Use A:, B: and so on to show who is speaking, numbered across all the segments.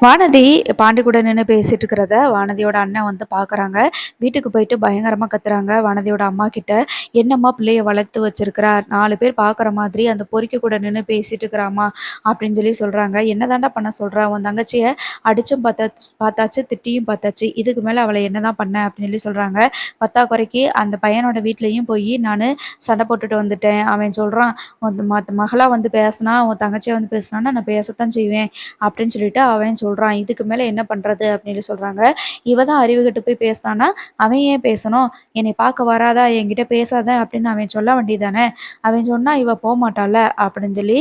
A: வானதி பாண்டி கூட நின்று பேசிட்டு இருக்கிறத வானதியோட அண்ணன் வந்து பார்க்குறாங்க. வீட்டுக்கு போயிட்டு பயங்கரமாக கத்துறாங்க வானதியோட அம்மா கிட்ட. என்னம்மா பிள்ளைய வளர்த்து வச்சிருக்கிறா, 4 பேர் பார்க்குற மாதிரி அந்த பொறுக்கி கூட நின்று பேசிட்டு இருக்கிறாம்மா அப்படின்னு சொல்லி சொல்கிறாங்க. என்னதாண்டா பண்ண சொல்கிறா, உன் தங்கச்சியை அடிச்சும் பார்த்தாச்சு திட்டியும் பார்த்தாச்சு, இதுக்கு மேலே அவளை என்னதான் பண்ண அப்படின்னு சொல்லி சொல்கிறாங்க. பத்தாக்குறைக்கு அந்த பையனோட வீட்லேயும் போய் நான் சண்டை போட்டுட்டு வந்துட்டேன். அவன் சொல்கிறான், உன் மகளாக வந்து பேசினா உன் தங்கச்சியை வந்து பேசினான்னா நான் பேசத்தான் செய்வேன் அப்படின்னு சொல்லிட்டு அவன் சொல்றான். இதுக்கு மேல என்ன பண்றது? அப்படின்னு சொல்றாங்க. இவ தான் அறிவு கெட்டு போய் பேசினான்னா, அவன் ஏன் பேசணும்? என்னை பார்க்க வராதா? என்கிட்ட பேசாத அப்படின்னு அவன் சொல்ல வேண்டியதானே? அவன் சொன்னா இவ போமாட்டாள்ல அப்படின்னு சொல்லி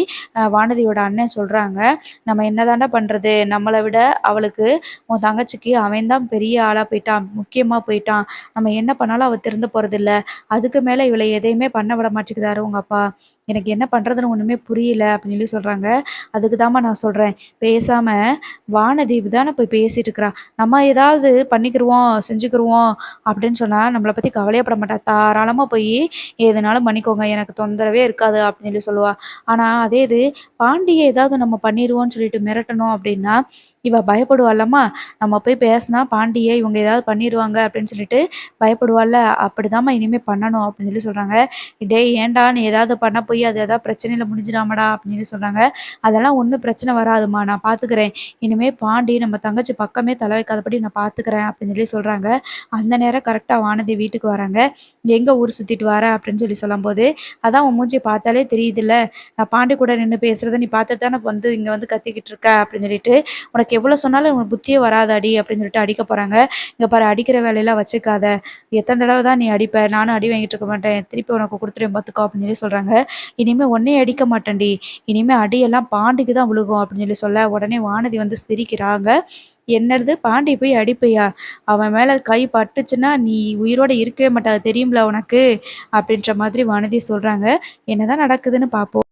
A: வானதியோட அண்ணன் சொல்றாங்க. நம்ம என்னதான்டா பண்றது? நம்மள விட அவளுக்கு உன் தங்கச்சிக்கு அவன் தான் பெரிய ஆளா போயிட்டான். முக்கியமா போயிட்டான். நம்ம என்ன பண்ணாலும் அவ திருந்த போறதில்ல. அதுக்கு மேல இவள எதையுமே பண்ண விட மாட்டேங்கிறாரு உங்க அப்பா. எனக்கு என்ன பண்றதுன்னு ஒண்ணுமே புரியல அப்படின்னு சொல்லி சொல்றாங்க. அதுக்கு தாம்மா நான் சொல்றேன். பேசாம வானதீவு தானே போய் பேசிட்டு இருக்கிறா. நம்ம ஏதாவது பண்ணிக்கிருவோம், செஞ்சுக்கிருவோம் அப்படின்னு சொன்னா, நம்மள பத்தி கவலையே பட மாட்டா. தாராளமா போயி, "எதுனாலும் பண்ணிக்கோங்க. எனக்கு தொந்தரவே இருக்காது" அப்படின்னு சொல்லி சொல்லுவா. ஆனா, அதே இது பாண்டிய ஏதாவது நம்ம பண்ணிருவோம்ன்னு சொல்லிட்டு மிரட்டணும் அப்படின்னா, இவ பயப்படுவால்லம்மா. நம்ம போய் பேசினா பாண்டிய இவங்க ஏதாவது பண்ணிருவாங்க அப்படின்னு சொல்லிட்டு பயப்படுவாள்ல. அப்படிதாம்மா இனிமே பண்ணணும் அப்படின்னு சொல்லி சொல்றாங்க. "டேய் ஏன்டா நீ ஏதாவது பண்ண போய் அது ஏதாவது பிரச்சனையில முடிஞ்சிடாமடா" அப்படின்னு சொல்றாங்க. "அதெல்லாம் ஒண்ணும் பிரச்சனை வராதும்மா. நான் பார்த்துக்கிறேன். இனிமே பாண்டி நம்ம தங்கச்சி பக்கமே தலை வைக்காதபடி நான் பார்த்துக்கிறேன்" அப்படின்னு சொல்லி சொல்றாங்க. அந்த நேரம் கரெக்ட்டா வானதி வீட்டுக்கு வராங்க. "எங்க ஊர் சுத்திட்டு வர?" அப்படின்னு சொல்லி சொல்லும்போது, "அதான் உன் மூஞ்சிய பார்த்தாலே தெரியுதுல்ல. நான் பாண்டி கூட நின்னு பேசுறத நீ பார்த்துட்டு தானே வந்து இங்க வந்து கத்திக்கிட்டு இருக்க" அப்படின்னு சொல்லிட்டு, "உனக்கு எவ்வளோ சொன்னாலும் உனக்கு புத்தியே வராதாடி" அப்படின்னு சொல்லிட்டு அடிக்க போறாங்க. "இங்க பாரு அடிக்கிற வேலையெல்லாம் வச்சுக்காத. எத்தன தடவ தான் நீ அடிப்ப? நானும் அடி வாங்கிட்டு இருக்க மாட்டேன். திருப்பி உனக்கு குடுத்துருவேன் பார்த்துக்கோ" அப்படின்னு சொல்லி சொல்றாங்க. "இனிமே உன்னைய அடிக்க மாட்டேன்டி. இனிமே அடியெல்லாம் பாண்டிக்கு தான் விழுகும்" அப்படின்னு சொல்லி சொல்ல, உடனே வானதி வந்து சிரிக்கிறாங்க. "என்னது பாண்டிய போய் அடிப்பையா? அவன் மேல கை பட்டுச்சுன்னா நீ உயிரோட இருக்கவே மாட்ட. அது தெரியும்ல உனக்கு?" அப்படின்ற மாதிரி வானதி சொல்றாங்க. என்னதான் நடக்குதுன்னு பார்ப்போம்.